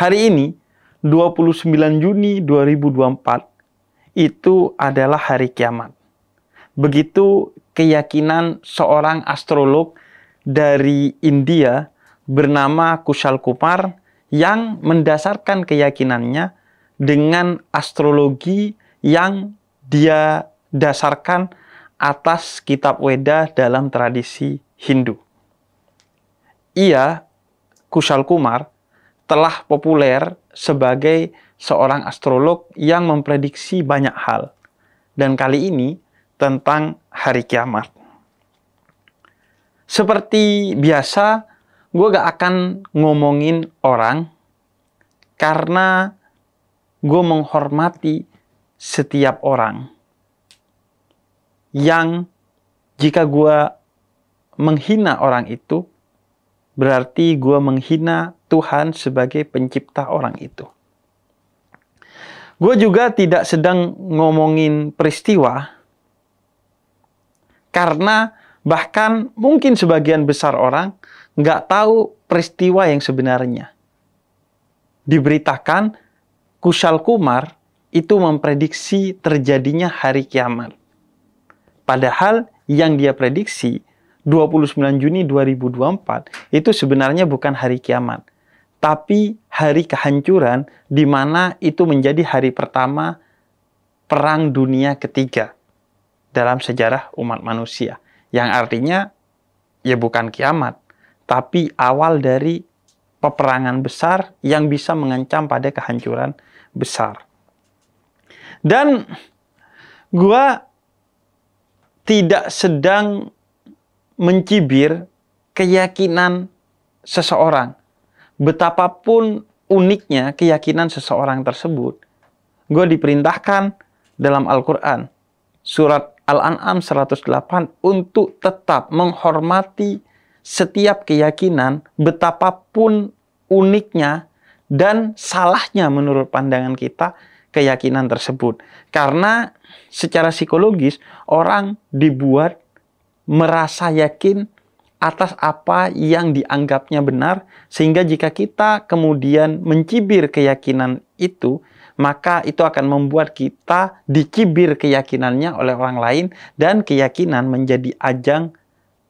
hari ini 29 Juni 2024 itu adalah hari kiamat. Begitu keyakinan seorang astrolog dari India bernama Kushal Kumar yang mendasarkan keyakinannya dengan astrologi yang dia dasarkan atas kitab Weda dalam tradisi Hindu. Ia, Kushal Kumar, telah populer sebagai seorang astrolog yang memprediksi banyak hal. Dan kali ini tentang hari kiamat. Seperti biasa, gue gak akan ngomongin orang karena gue menghormati setiap orang. Yang jika gue menghina orang itu, berarti gue menghina Tuhan sebagai pencipta orang itu. Gue juga tidak sedang ngomongin peristiwa, karena bahkan mungkin sebagian besar orang nggak tahu peristiwa yang sebenarnya. Diberitakan Kushal Kumar itu memprediksi terjadinya hari kiamat. Padahal yang dia prediksi 29 Juni 2024 itu sebenarnya bukan hari kiamat, tapi hari kehancuran, di mana itu menjadi hari pertama Perang Dunia Ketiga dalam sejarah umat manusia. Yang artinya ya bukan kiamat, tapi awal dari peperangan besar yang bisa mengancam pada kehancuran besar. Dan gua tidak sedang mencibir keyakinan seseorang. Betapapun uniknya keyakinan seseorang tersebut, gue diperintahkan dalam Al-Quran, surat Al-An'am 108, untuk tetap menghormati setiap keyakinan, betapapun uniknya dan salahnya menurut pandangan kita keyakinan tersebut. Karena secara psikologis, orang dibuat merasa yakin atas apa yang dianggapnya benar, sehingga jika kita kemudian mencibir keyakinan itu, maka itu akan membuat kita dicibir keyakinannya oleh orang lain, dan keyakinan menjadi ajang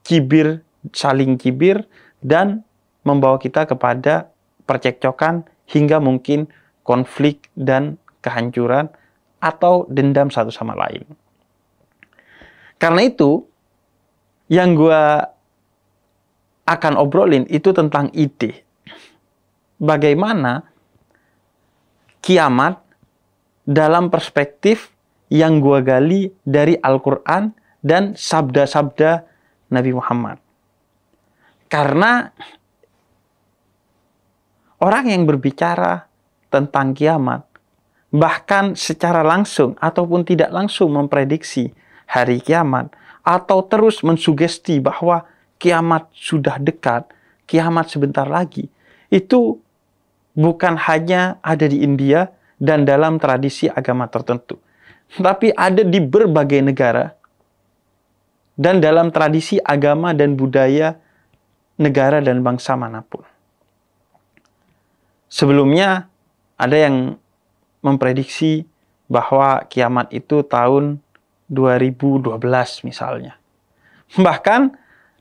cibir, saling cibir, dan membawa kita kepada percekcokan hingga mungkin konflik dan kehancuran atau dendam satu sama lain. Karena itu, yang gue akan obrolin itu tentang ide. Bagaimana kiamat dalam perspektif yang gue gali dari Al-Quran dan sabda-sabda Nabi Muhammad. Karena orang yang berbicara tentang kiamat, bahkan secara langsung ataupun tidak langsung memprediksi hari kiamat, atau terus mensugesti bahwa kiamat sudah dekat, kiamat sebentar lagi, itu bukan hanya ada di India dan dalam tradisi agama tertentu, tapi ada di berbagai negara dan dalam tradisi agama dan budaya negara dan bangsa manapun. Sebelumnya ada yang memprediksi bahwa kiamat itu tahun 2012 misalnya. Bahkan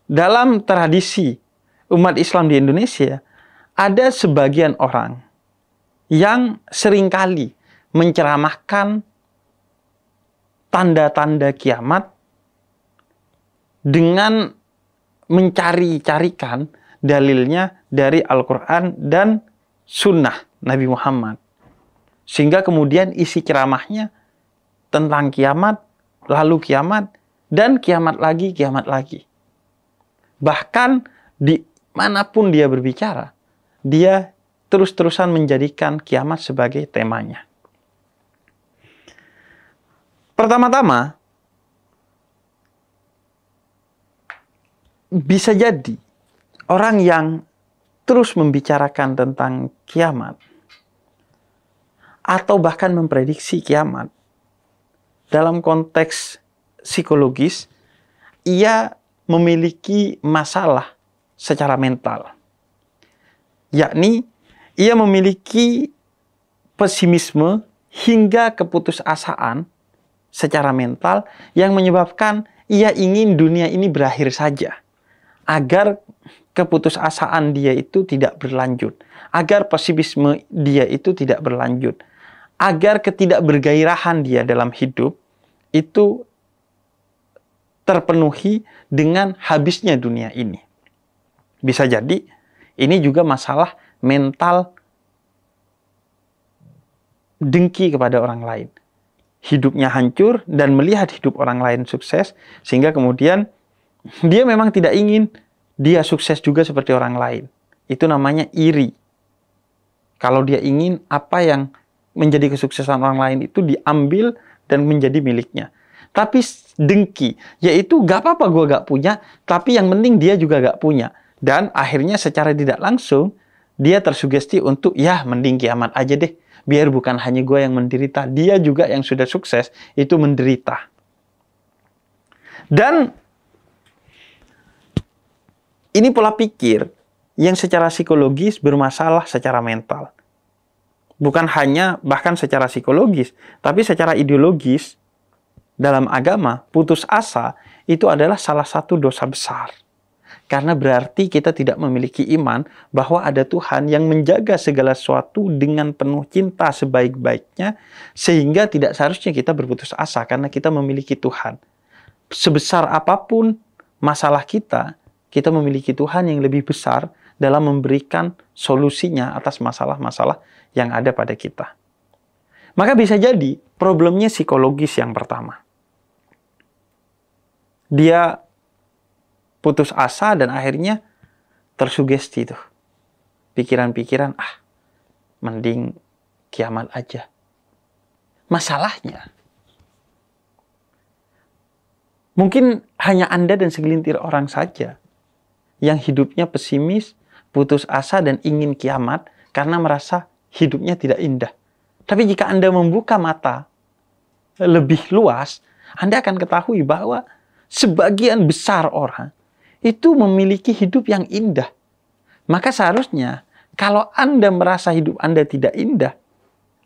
dalam tradisi umat Islam di Indonesia, ada sebagian orang yang seringkali menceramahkan tanda-tanda kiamat dengan mencari-carikan dalilnya dari Al-Quran dan Sunnah Nabi Muhammad. Sehingga kemudian isi ceramahnya tentang kiamat, lalu kiamat, dan kiamat lagi, kiamat lagi. Bahkan di manapun dia berbicara, dia terus-terusan menjadikan kiamat sebagai temanya. Pertama-tama, bisa jadi orang yang terus membicarakan tentang kiamat atau bahkan memprediksi kiamat dalam konteks psikologis, ia memiliki masalah secara mental. Yakni, ia memiliki pesimisme hingga keputusasaan secara mental yang menyebabkan ia ingin dunia ini berakhir saja. Agar keputusasaan dia itu tidak berlanjut. Agar pesimisme dia itu tidak berlanjut. Agar ketidakbergairahan dia dalam hidup itu terpenuhi dengan habisnya dunia ini. Bisa jadi ini juga masalah mental dengki kepada orang lain. Hidupnya hancur dan melihat hidup orang lain sukses, sehingga kemudian dia memang tidak ingin dia sukses juga seperti orang lain. Itu namanya iri. Kalau dia ingin apa yang menjadi kesuksesan orang lain itu diambil dan menjadi miliknya. Tapi dengki, yaitu gak apa-apa gue gak punya, tapi yang penting dia juga gak punya. Dan akhirnya secara tidak langsung, dia tersugesti untuk, ya mending kiamat aja deh. Biar bukan hanya gue yang menderita, dia juga yang sudah sukses, itu menderita. Dan ini pola pikir yang secara psikologis bermasalah secara mental. Bukan hanya bahkan secara psikologis, tapi secara ideologis. Dalam agama, putus asa itu adalah salah satu dosa besar. Karena berarti kita tidak memiliki iman bahwa ada Tuhan yang menjaga segala sesuatu dengan penuh cinta sebaik-baiknya, sehingga tidak seharusnya kita berputus asa karena kita memiliki Tuhan. Sebesar apapun masalah kita, kita memiliki Tuhan yang lebih besar dalam memberikan solusinya atas masalah-masalah yang ada pada kita. Maka bisa jadi problemnya psikologis yang pertama. Dia putus asa dan akhirnya tersugesti tuh. Pikiran-pikiran, mending kiamat aja. Masalahnya, mungkin hanya Anda dan segelintir orang saja yang hidupnya pesimis, putus asa dan ingin kiamat karena merasa hidupnya tidak indah. Tapi jika Anda membuka mata lebih luas, Anda akan ketahui bahwa sebagian besar orang itu memiliki hidup yang indah. Maka seharusnya kalau Anda merasa hidup Anda tidak indah,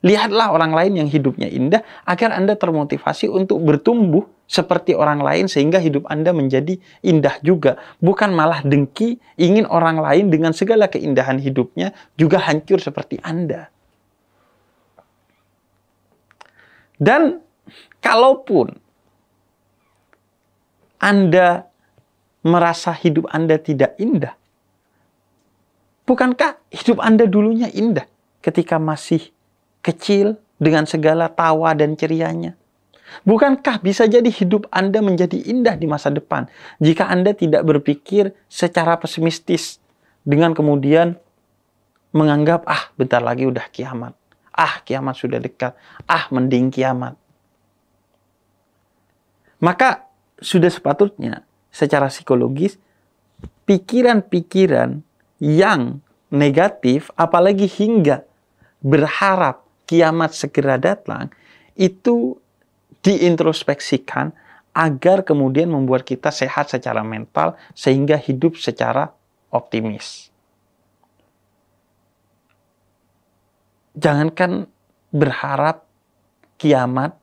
lihatlah orang lain yang hidupnya indah agar Anda termotivasi untuk bertumbuh seperti orang lain sehingga hidup Anda menjadi indah juga. Bukan malah dengki, ingin orang lain dengan segala keindahan hidupnya juga hancur seperti Anda. Dan kalaupun Anda merasa hidup Anda tidak indah, bukankah hidup Anda dulunya indah ketika masih kecil dengan segala tawa dan cerianya? Bukankah bisa jadi hidup Anda menjadi indah di masa depan jika Anda tidak berpikir secara pesimistis dengan kemudian menganggap, bentar lagi udah kiamat. Kiamat sudah dekat. Mending kiamat. Maka sudah sepatutnya secara psikologis pikiran-pikiran yang negatif, apalagi hingga berharap kiamat segera datang, itu diintrospeksikan agar kemudian membuat kita sehat secara mental sehingga hidup secara optimis. Jangankan berharap kiamat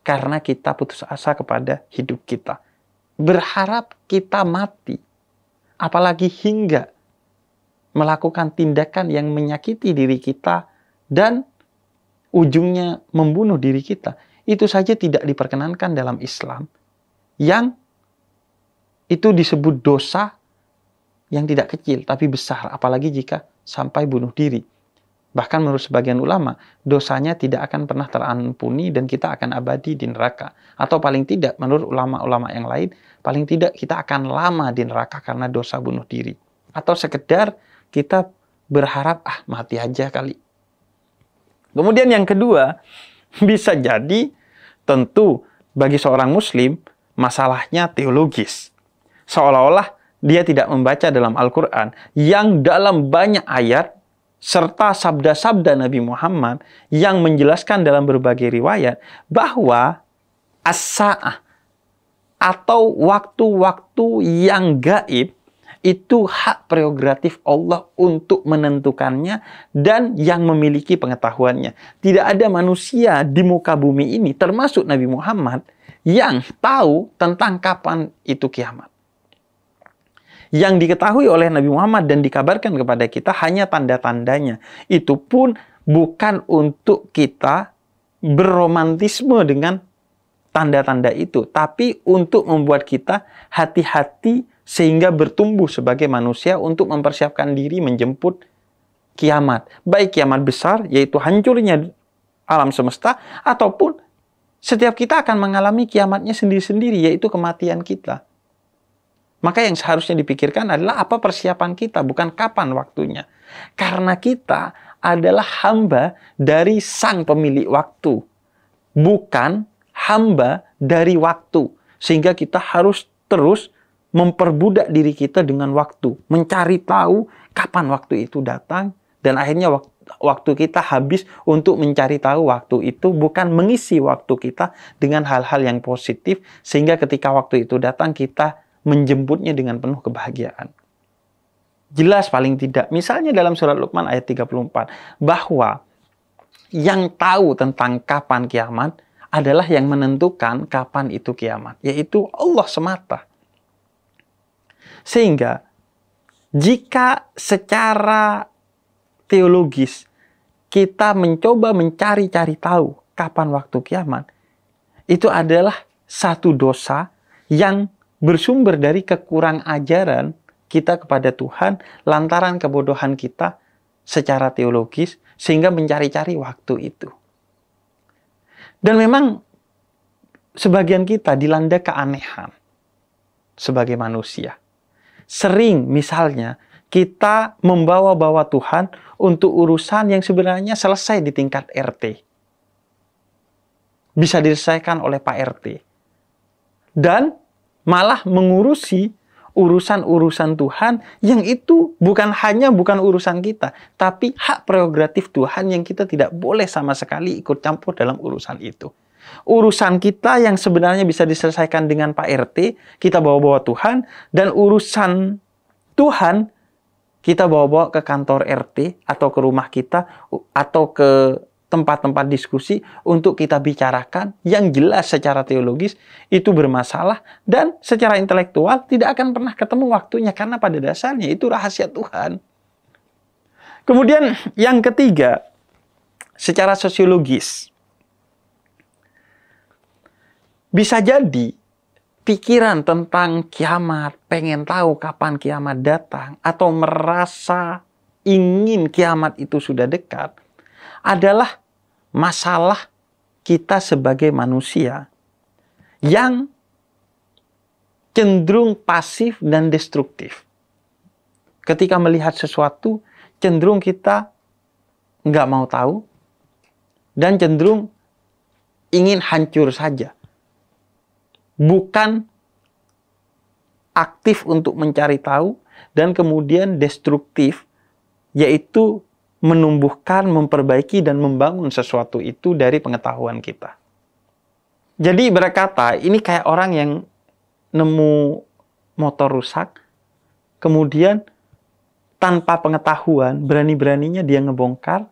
karena kita putus asa kepada hidup kita. Berharap kita mati, apalagi hingga melakukan tindakan yang menyakiti diri kita dan ujungnya membunuh diri kita. Itu saja tidak diperkenankan dalam Islam, yang itu disebut dosa yang tidak kecil tapi besar, apalagi jika sampai bunuh diri. Bahkan menurut sebagian ulama, dosanya tidak akan pernah terampuni dan kita akan abadi di neraka. Atau paling tidak, menurut ulama-ulama yang lain, paling tidak kita akan lama di neraka karena dosa bunuh diri. Atau sekedar kita berharap, mati aja kali. Kemudian yang kedua, bisa jadi tentu bagi seorang muslim, masalahnya teologis. Seolah-olah dia tidak membaca dalam Al-Quran yang dalam banyak ayat serta sabda-sabda Nabi Muhammad yang menjelaskan dalam berbagai riwayat bahwa as-sa'ah atau waktu-waktu yang gaib Itu hak prerogatif Allah untuk menentukannya dan yang memiliki pengetahuannya. Tidak ada manusia di muka bumi ini, termasuk Nabi Muhammad, yang tahu tentang kapan itu kiamat. Yang diketahui oleh Nabi Muhammad dan dikabarkan kepada kita hanya tanda-tandanya. Itu pun bukan untuk kita berromantisme dengan tanda-tanda itu, tapi untuk membuat kita hati-hati sehingga bertumbuh sebagai manusia untuk mempersiapkan diri menjemput kiamat. Baik kiamat besar, yaitu hancurnya alam semesta, ataupun setiap kita akan mengalami kiamatnya sendiri-sendiri, yaitu kematian kita. Maka yang seharusnya dipikirkan adalah apa persiapan kita, bukan kapan waktunya. Karena kita adalah hamba dari sang pemilik waktu, bukan hamba dari waktu. Sehingga kita harus terus memperbudak diri kita dengan waktu, mencari tahu kapan waktu itu datang, dan akhirnya waktu kita habis untuk mencari tahu waktu itu, bukan mengisi waktu kita dengan hal-hal yang positif, sehingga ketika waktu itu datang kita menjemputnya dengan penuh kebahagiaan. Jelas paling tidak, misalnya dalam surat Luqman ayat 34, bahwa yang tahu tentang kapan kiamat adalah yang menentukan kapan itu kiamat, yaitu Allah semata. Sehingga jika secara teologis kita mencoba mencari-cari tahu kapan waktu kiamat, itu adalah satu dosa yang bersumber dari kekurang ajaran kita kepada Tuhan lantaran kebodohan kita secara teologis sehingga mencari-cari waktu itu. Dan memang sebagian kita dilanda keanehan sebagai manusia. Sering misalnya kita membawa-bawa Tuhan untuk urusan yang sebenarnya selesai di tingkat RT. Bisa diselesaikan oleh Pak RT. Dan malah mengurusi urusan-urusan Tuhan yang itu bukan urusan kita, tapi hak prerogatif Tuhan yang kita tidak boleh sama sekali ikut campur dalam urusan itu. Urusan kita yang sebenarnya bisa diselesaikan dengan Pak RT, kita bawa-bawa Tuhan, dan urusan Tuhan kita bawa-bawa ke kantor RT atau ke rumah kita atau ke tempat-tempat diskusi untuk kita bicarakan yang jelas secara teologis itu bermasalah dan secara intelektual tidak akan pernah ketemu waktunya karena pada dasarnya itu rahasia Tuhan. Kemudian yang ketiga, secara sosiologis. Bisa jadi pikiran tentang kiamat, pengen tahu kapan kiamat datang, atau merasa ingin kiamat itu sudah dekat, adalah masalah kita sebagai manusia yang cenderung pasif dan destruktif. Ketika melihat sesuatu, cenderung kita nggak mau tahu, dan cenderung ingin hancur saja. Bukan aktif untuk mencari tahu dan kemudian destruktif, yaitu menumbuhkan, memperbaiki, dan membangun sesuatu itu dari pengetahuan kita. Jadi berkata, ini kayak orang yang nemu motor rusak, kemudian tanpa pengetahuan, berani-beraninya dia ngebongkar,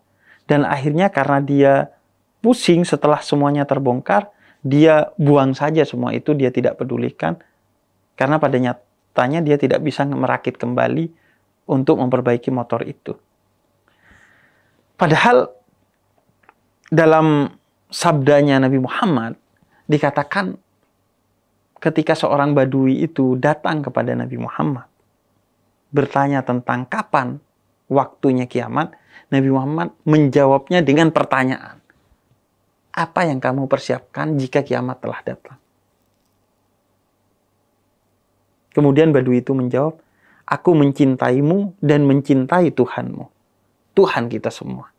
dan akhirnya karena dia pusing setelah semuanya terbongkar, dia buang saja semua itu, dia tidak pedulikan. Karena pada nyatanya dia tidak bisa merakit kembali untuk memperbaiki motor itu. Padahal dalam sabdanya Nabi Muhammad dikatakan ketika seorang badui itu datang kepada Nabi Muhammad bertanya tentang kapan waktunya kiamat, Nabi Muhammad menjawabnya dengan pertanyaan. Apa yang kamu persiapkan jika kiamat telah datang? Kemudian badui itu menjawab, aku mencintaimu dan mencintai Tuhanmu. Tuhan kita semua.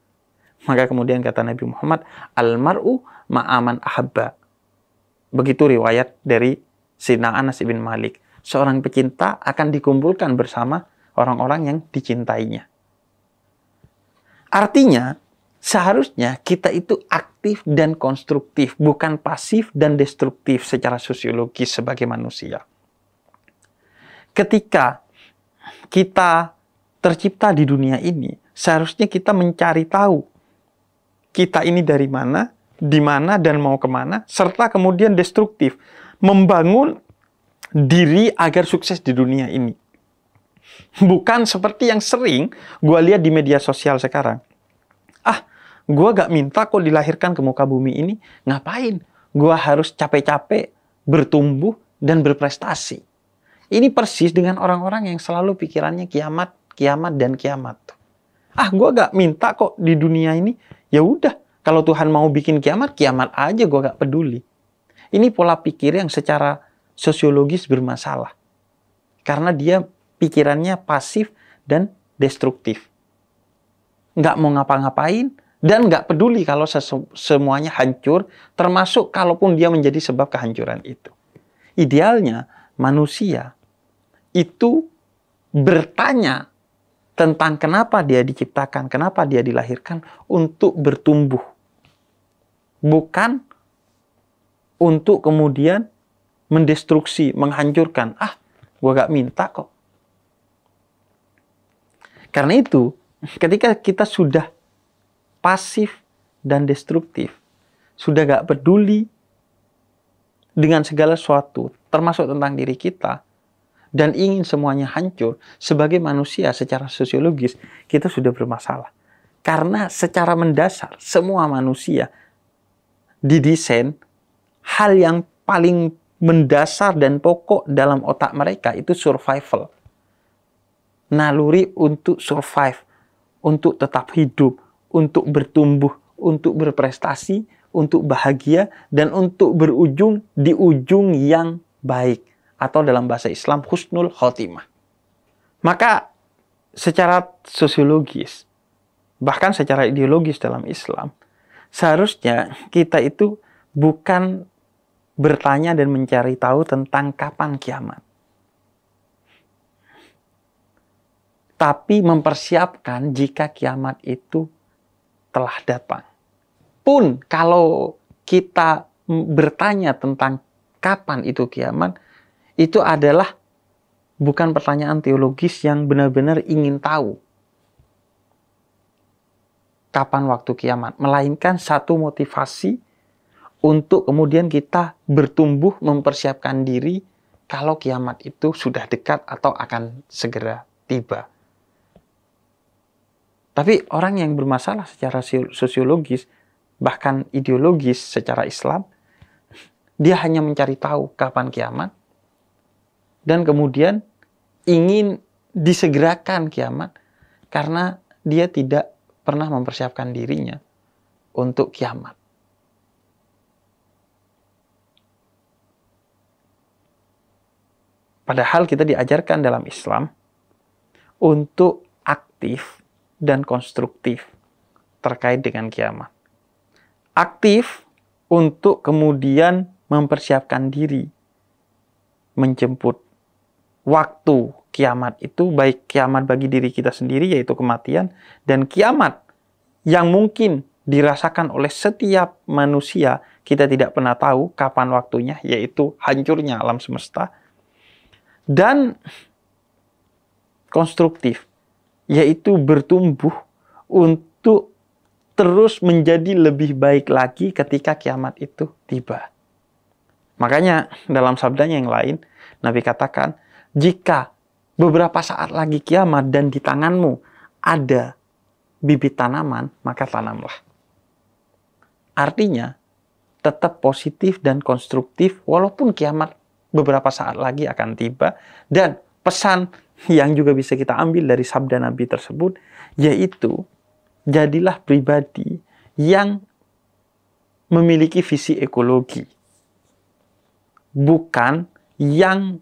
Maka kemudian kata Nabi Muhammad, Al-mar'u ma'aman ahabba. Begitu riwayat dari Sayyidina Anas bin Malik. Seorang pecinta akan dikumpulkan bersama orang-orang yang dicintainya. Artinya, seharusnya kita itu aktif dan konstruktif, bukan pasif dan destruktif secara sosiologis sebagai manusia. Ketika kita tercipta di dunia ini, seharusnya kita mencari tahu kita ini dari mana, di mana, dan mau kemana, serta kemudian destruktif, membangun diri agar sukses di dunia ini. Bukan seperti yang sering gue lihat di media sosial sekarang. Gue gak minta kok dilahirkan ke muka bumi ini, ngapain? Gue harus capek-capek, bertumbuh, dan berprestasi. Ini persis dengan orang-orang yang selalu pikirannya kiamat, kiamat, dan kiamat. Gue gak minta kok di dunia ini. Ya udah, kalau Tuhan mau bikin kiamat, kiamat aja, gue gak peduli. Ini pola pikir yang secara sosiologis bermasalah. Karena dia pikirannya pasif dan destruktif. Nggak mau ngapa-ngapain, dan nggak peduli kalau semuanya hancur, termasuk kalaupun dia menjadi sebab kehancuran itu. Idealnya, manusia itu bertanya tentang kenapa dia diciptakan, kenapa dia dilahirkan, untuk bertumbuh. Bukan untuk kemudian mendestruksi, menghancurkan. Gue gak minta kok. Karena itu, ketika kita sudah pasif dan destruktif, sudah gak peduli dengan segala sesuatu, termasuk tentang diri kita, dan ingin semuanya hancur, sebagai manusia secara sosiologis, kita sudah bermasalah. Karena secara mendasar, semua manusia didesain, hal yang paling mendasar dan pokok dalam otak mereka itu survival. Naluri untuk survive, untuk tetap hidup, untuk bertumbuh, untuk berprestasi, untuk bahagia, dan untuk berujung di ujung yang baik. Atau dalam bahasa Islam, husnul khotimah. Maka secara sosiologis, bahkan secara ideologis dalam Islam, seharusnya kita itu bukan bertanya dan mencari tahu tentang kapan kiamat, tapi mempersiapkan jika kiamat itu telah datang. Pun kalau kita bertanya tentang kapan itu kiamat, itu adalah bukan pertanyaan teologis yang benar-benar ingin tahu kapan waktu kiamat, melainkan satu motivasi untuk kemudian kita bertumbuh, mempersiapkan diri kalau kiamat itu sudah dekat atau akan segera tiba. Tapi orang yang bermasalah secara sosiologis, bahkan ideologis secara Islam, dia hanya mencari tahu kapan kiamat, dan kemudian ingin disegerakan kiamat, karena dia tidak pernah mempersiapkan dirinya untuk kiamat. Padahal kita diajarkan dalam Islam untuk aktif dan konstruktif terkait dengan kiamat. Aktif untuk kemudian mempersiapkan diri, menjemput waktu kiamat itu, baik kiamat bagi diri kita sendiri yaitu kematian, dan kiamat yang mungkin dirasakan oleh setiap manusia, kita tidak pernah tahu kapan waktunya, yaitu hancurnya alam semesta. Dan konstruktif, yaitu bertumbuh untuk terus menjadi lebih baik lagi ketika kiamat itu tiba. Makanya dalam sabdanya yang lain, Nabi katakan, jika beberapa saat lagi kiamat dan di tanganmu ada bibit tanaman, maka tanamlah. Artinya, tetap positif dan konstruktif walaupun kiamat beberapa saat lagi akan tiba. Dan pesan yang juga bisa kita ambil dari sabda Nabi tersebut, yaitu jadilah pribadi yang memiliki visi ekologi, bukan yang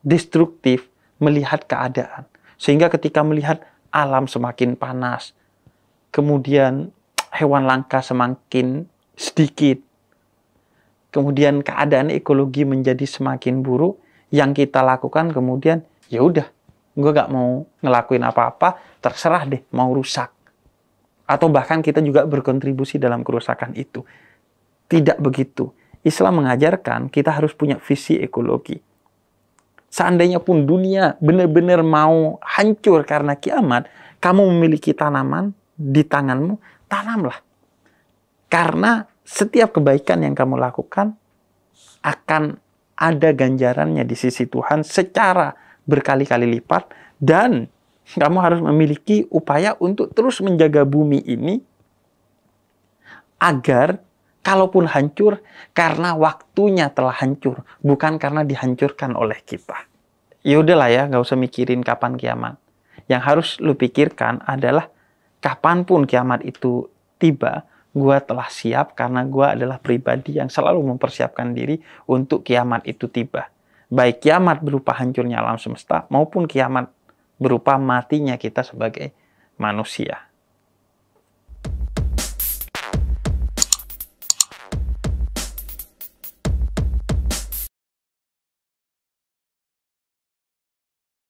destruktif melihat keadaan. Sehingga ketika melihat alam semakin panas, kemudian hewan langka semakin sedikit, kemudian keadaan ekologi menjadi semakin buruk, yang kita lakukan kemudian, ya udah, gue gak mau ngelakuin apa-apa, terserah deh, mau rusak. Atau bahkan kita juga berkontribusi dalam kerusakan itu. Tidak begitu. Islam mengajarkan kita harus punya visi ekologi. Seandainya pun dunia benar-benar mau hancur karena kiamat, kamu memiliki tanaman di tanganmu, tanamlah. Karena setiap kebaikan yang kamu lakukan akan ada ganjarannya di sisi Tuhan secara berkali-kali lipat, dan kamu harus memiliki upaya untuk terus menjaga bumi ini agar kalaupun hancur, karena waktunya telah hancur, bukan karena dihancurkan oleh kita. Ya udahlah ya, nggak usah mikirin kapan kiamat. Yang harus lu pikirkan adalah kapanpun kiamat itu tiba, gua telah siap karena gua adalah pribadi yang selalu mempersiapkan diri untuk kiamat itu tiba. Baik kiamat berupa hancurnya alam semesta maupun kiamat berupa matinya kita sebagai manusia.